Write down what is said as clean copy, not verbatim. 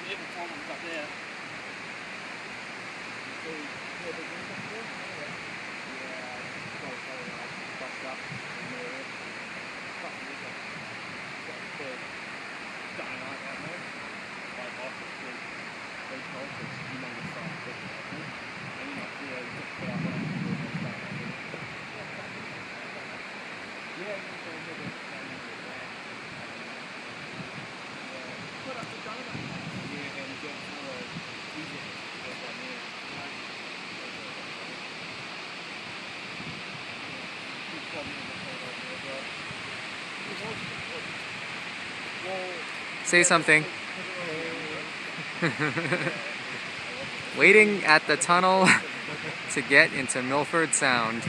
little problems up there. Say something. Waiting at the tunnel to get into Milford Sound.